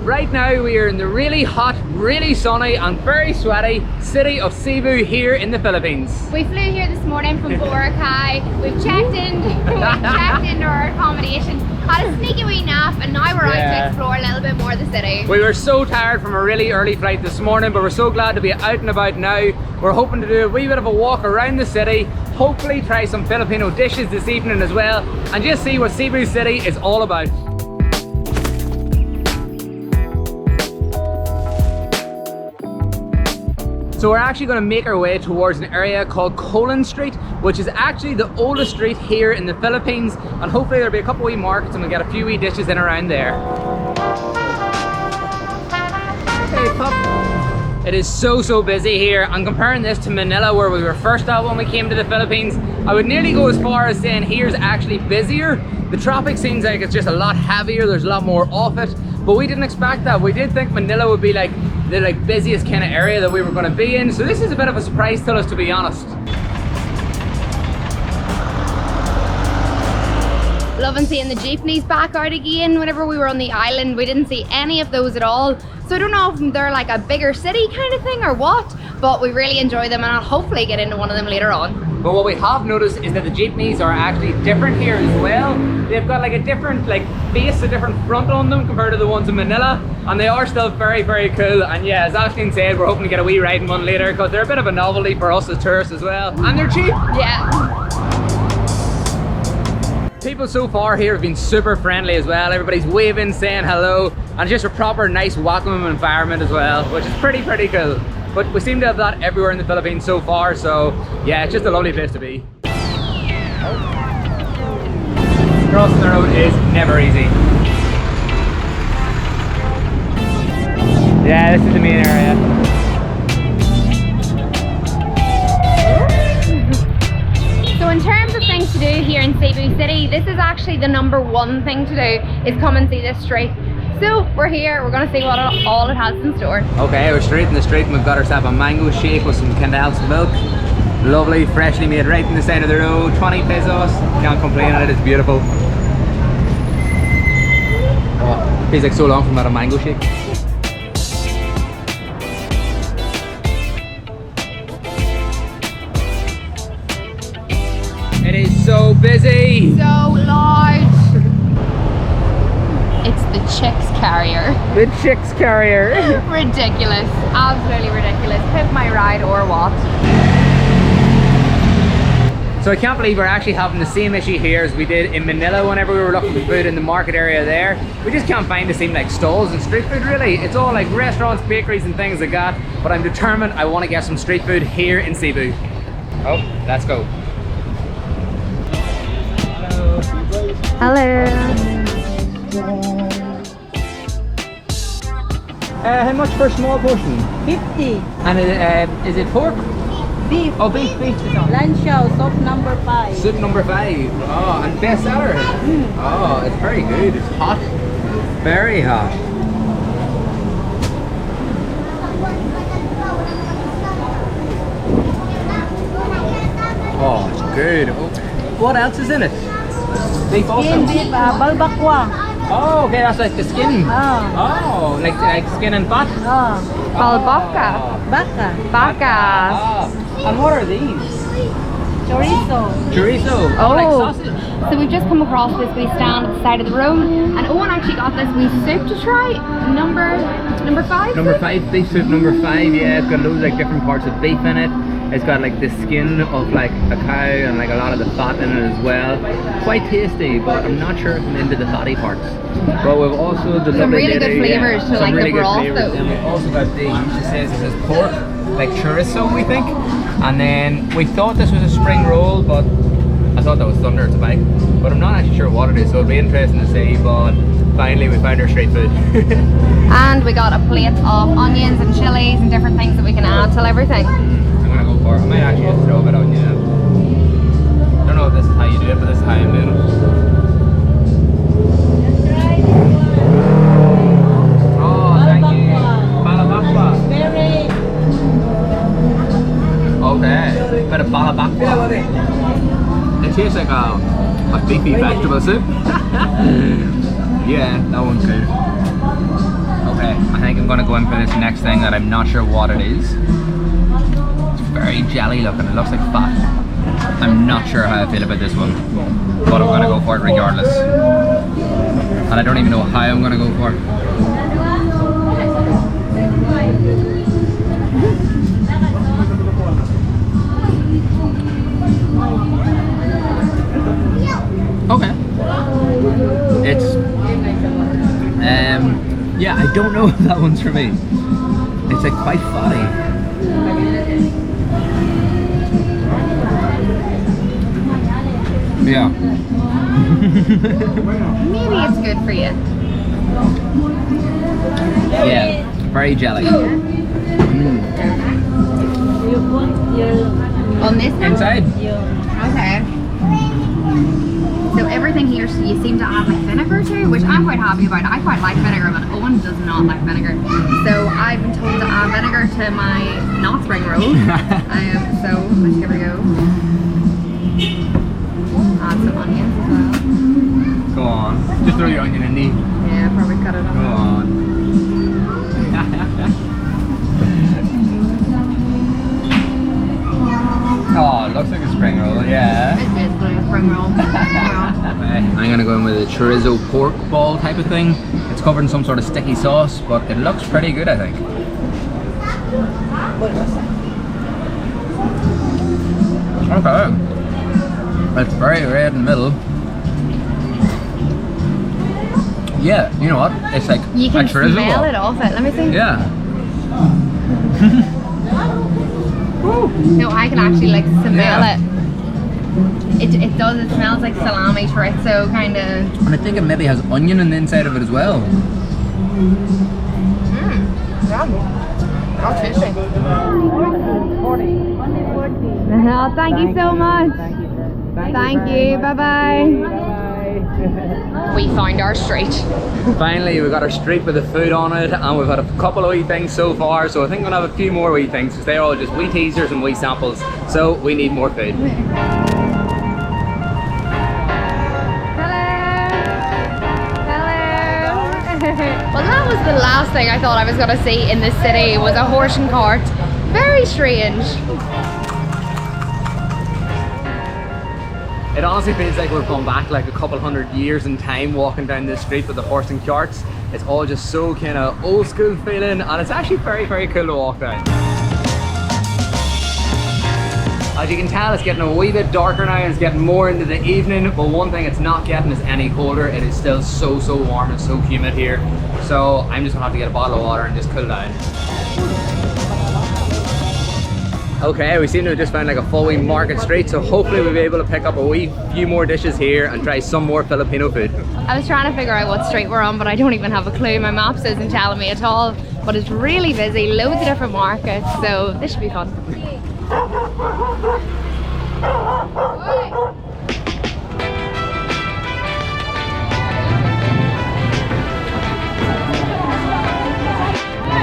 Right now we are in the really hot, really sunny and very sweaty city of Cebu here in the Philippines. We flew here this morning from Boracay. We've checked into our accommodation, had a sneaky wee nap, and now we're out to explore a little bit more of the city. We were so tired from a really early flight this morning, but we're so glad to be out and about now. We're hoping to do a wee bit of a walk around the city, hopefully try some Filipino dishes this evening as well, and just see what Cebu City is all about. So we're actually going to make our way towards an area called Colon Street, which is actually the oldest street here in the Philippines, and hopefully there'll be a couple wee markets and we'll get a few wee dishes in around there. Hey pup! It is so busy here, and comparing this to Manila where we were first at when we came to the Philippines, I would nearly go as far as saying here's actually busier. The traffic seems like it's just a lot heavier, there's a lot more of it, but we didn't expect that. We did think Manila would be like the busiest kind of area that we were going to be in, so this is a bit of a surprise to us, to be honest. Loving seeing the jeepneys back out again. Whenever we were on the island, we didn't see any of those at all. So I don't know if they're like a bigger city kind of thing or what, but we really enjoy them, and I'll hopefully get into one of them later on. But what we have noticed is that the jeepneys are actually different here as well. They've got like a different base, a different front on them compared to the ones in Manila, and they are still very cool. And yeah, as Aisling said, we're hoping to get a wee ride in one later because they're a bit of a novelty for us as tourists as well, and they're cheap. Yeah. People so far here have been super friendly as well. Everybody's waving, saying hello, and just a proper nice welcoming environment as well, which is pretty cool. But we seem to have that everywhere in the Philippines so far, so yeah, it's just a lovely place to be. Crossing the road is never easy. Yeah, this is the main area. So in terms of things to do here in Cebu City, this is actually the #1 thing to do, is come and see this street. So we're here, we're going to see what all it has in store. Okay, we're straight in the street and we've got ourselves a mango shake with some Candel's milk. Lovely, freshly made right in the side of the road, 20 pesos. Can't complain, it is beautiful. Oh, feels like so long from that a mango shake. It is so busy. So loud. It's the chicks carrier. The chicks carrier. Ridiculous. Absolutely ridiculous. Pip my ride or what? So I can't believe we're actually having the same issue here as we did in Manila whenever we were looking for food in the market area there. We just can't find the same stalls and street food really. It's all like restaurants, bakeries and things like that. But I'm determined I want to get some street food here in Cebu. Oh, let's go. Hello. How much for a small portion? 50. And is it pork? Beef. Oh, beef. Lunch show, soup number 5. Soup number 5. Oh, and best seller. Oh, it's very good. It's hot. Very hot. Oh, it's good. Oh. What else is in it? Beef also? Beef, balbakwa. Oh, okay, that's like the skin. Oh, like skin and fat? Balbaka. Baka. And what are these? Chorizo. Oh, like sausage. So we've just come across this wee stand at the side of the road, and Eoin actually got this wee soup to try. Number 5? Number 5, beef soup number 5, yeah. It's got loads of different parts of beef in it. It's got the skin of a cow and a lot of the fat in it as well. Quite tasty, but I'm not sure if I'm into the fatty parts. But we've also the some really good flavours to some really the broth though. And we've also got these. It says pork, like chorizo we think. And then we thought this was a spring roll, but I thought that was thunder to buy. But I'm not actually sure what it is, so it'll be interesting to see. But finally we found our street food. And we got a plate of onions and chilies and different things that we can add to everything. I'm gonna go for it. I might actually just throw a bit on you. I don't know if this is how you do it, but this is how I'm doing it. Oh, thank you. Balabakwa. Very. Okay. Bit of balabakwa. It tastes like a beefy vegetable soup. Yeah, that one's good. Okay. I'm gonna go in for this next thing that I'm not sure what it is. It's very jelly looking, it looks like fat. I'm not sure how I feel about this one, but I'm gonna go for it regardless. And I don't even know how I'm gonna go for it. Okay. It's yeah, I don't know if that one's for me. It's like quite fatty. Yeah. Maybe it's good for you. Yeah, very jelly. You put your On this one? Inside? Okay. So everything here, so you seem to add like vinegar to, which I'm quite happy about. I quite like vinegar, but Owen does not like vinegar. So I've been told to add vinegar to my not spring roll. So let's give it a go. Add some onions as well. Go on. Just throw your onion in there. Yeah, probably cut it off. Go on. Oh, it looks like a spring roll, yeah. It's basically a spring roll. I'm gonna go in with a chorizo pork ball type of thing. It's covered in some sort of sticky sauce, but it looks pretty good, I think. Okay. It's very red in the middle. Yeah, you know what? It's like You can a chorizo smell ball. it off it. Let me see. Yeah. No, I can actually like smell Yeah. it. It does. It smells like salami chorizo kind of. And I think it maybe has onion on the inside of it as well. Oh, tasty. Oh, thank you so much. Thank you. Bye bye. We found our street. Finally, we got our street with the food on it, and we've had a couple of wee things so far, so I think we're gonna have a few more wee things, because they're all just wee teasers and wee samples, so we need more food. Well, that was the last thing I thought I was going to see in this city, was a horse and cart. Very strange. It honestly feels like we've gone back like a couple hundred years in time walking down this street with the horse and carts. It's all just so kind of old school feeling, and it's actually very, very cool to walk down. As you can tell, it's getting a wee bit darker now, and it's getting more into the evening, but one thing it's not getting is any colder. It is still so warm and so humid here, so I'm just gonna have to get a bottle of water and just cool down. Okay, we seem to have just found like a full wee market street, so hopefully we'll be able to pick up a wee few more dishes here and try some more Filipino food. I was trying to figure out what street we're on, but I don't even have a clue. My maps isn't telling me at all, but it's really busy, loads of different markets, so this should be fun.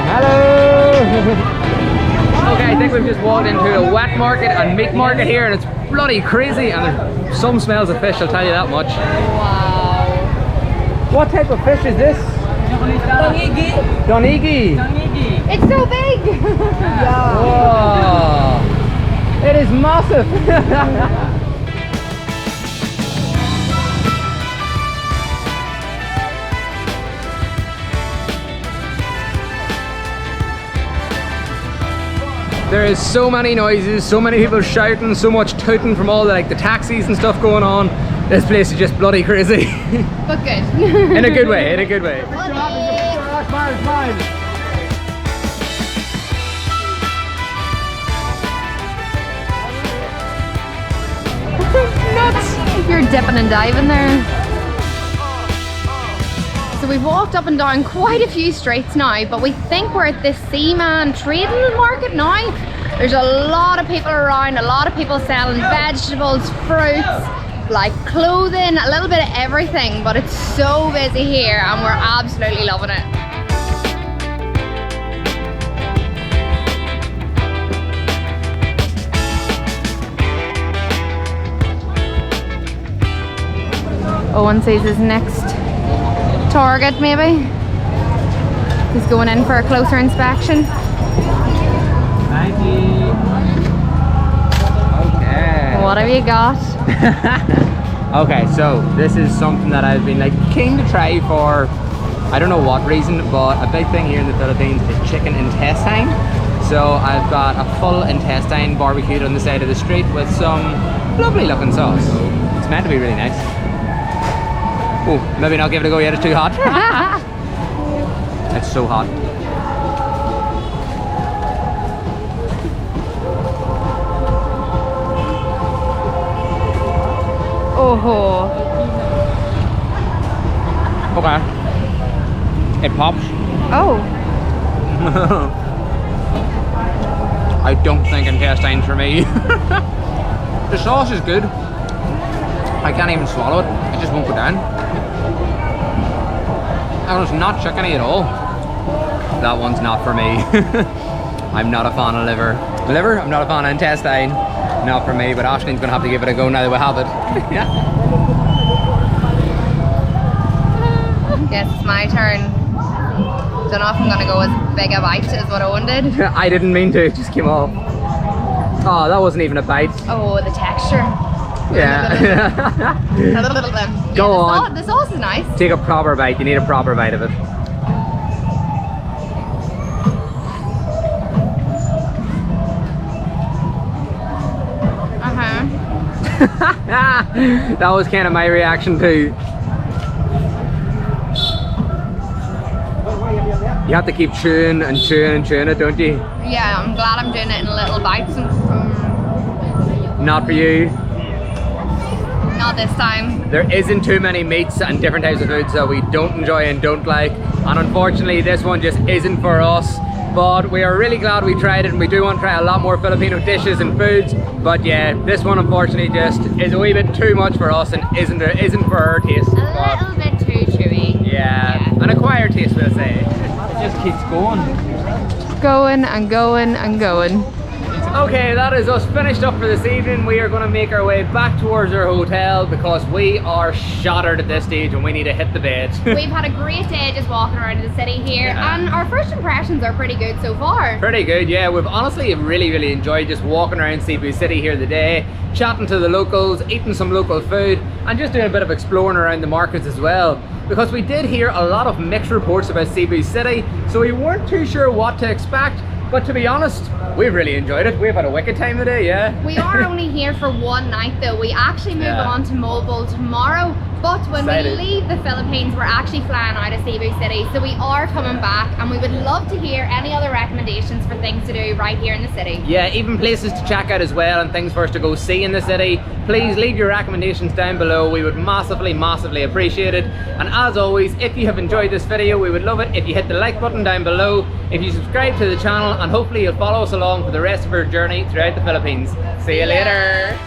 Hello! Okay, I think we've just walked into a wet market and meat market here, and it's bloody crazy, and there's some smells of fish, I'll tell you that much. Wow. What type of fish is this? Donigi. It's so big! Whoa! It is massive! There is so many noises, so many people shouting, so much tooting from all the taxis and stuff going on. This place is just bloody crazy. But good. In a good way, in a good way. Nuts! You're dipping and diving there. So we've walked up and down quite a few streets now, but we think we're at this Seaman trading market now. There's a lot of people around, a lot of people selling vegetables, fruits, like clothing, a little bit of everything, but it's so busy here and we're absolutely loving it. Owen sees his next target maybe. He's going in for a closer inspection. Thank you. Okay. What have you got? Okay, so this is something that I've been like keen to try for I don't know what reason, but a big thing here in the Philippines is chicken intestine. So I've got a full intestine barbecued on the side of the street with some lovely looking sauce. It's meant to be really nice. Oh, maybe not give it a go yet, it's too hot. It's so hot. Oh. Okay. It pops. Oh. I don't think intestine's for me. The sauce is good. I can't even swallow it. It just won't go down. And it's not chickeny at all. That one's not for me. I'm not a fan of liver. Liver? I'm not a fan of intestine. Not for me, but Aisling's gonna have to give it a go now that we have it. Yeah. Guess it's my turn. Don't know if I'm gonna go as big a bite as what I wanted. I didn't mean to, it just came off. Oh, that wasn't even a bite. Oh, the texture. Yeah. A little bit. Go on. The sauce is nice. Take a proper bite, you need a proper bite of it. That was kind of my reaction too. You have to keep chewing and chewing and chewing it, don't you? Yeah, I'm glad I'm doing it in little bites. Not for you. Not this time. There isn't too many meats and different types of foods that we don't enjoy and don't like, and unfortunately this one just isn't for us. But we are really glad we tried it, and we do want to try a lot more Filipino dishes and foods. But yeah, this one unfortunately just is a wee bit too much for us and isn't for our taste. A little bit too chewy. Yeah, an acquired taste, we'll say. It just keeps going. Going and going and going. Okay, that is us finished up for this evening. We are going to make our way back towards our hotel because we are shattered at this stage and we need to hit the bed. We've had a great day just walking around the city here, and our first impressions are pretty good so far. Pretty good, yeah. We've honestly really enjoyed just walking around Cebu City here today, chatting to the locals, eating some local food, and just doing a bit of exploring around the markets as well. Because we did hear a lot of mixed reports about Cebu City, so we weren't too sure what to expect. But to be honest, we've really enjoyed it. We've had a wicked time today, yeah. We are only here for one night though. We actually move on to Mobile tomorrow. But when we leave the Philippines, we're actually flying out of Cebu City. So we are coming back, and we would love to hear any other recommendations for things to do right here in the city. Yeah, even places to check out as well and things for us to go see in the city. Please leave your recommendations down below. We would massively appreciate it. And as always, if you have enjoyed this video, we would love it if you hit the like button down below, if you subscribe to the channel, and hopefully you'll follow us along for the rest of our journey throughout the Philippines. See you later.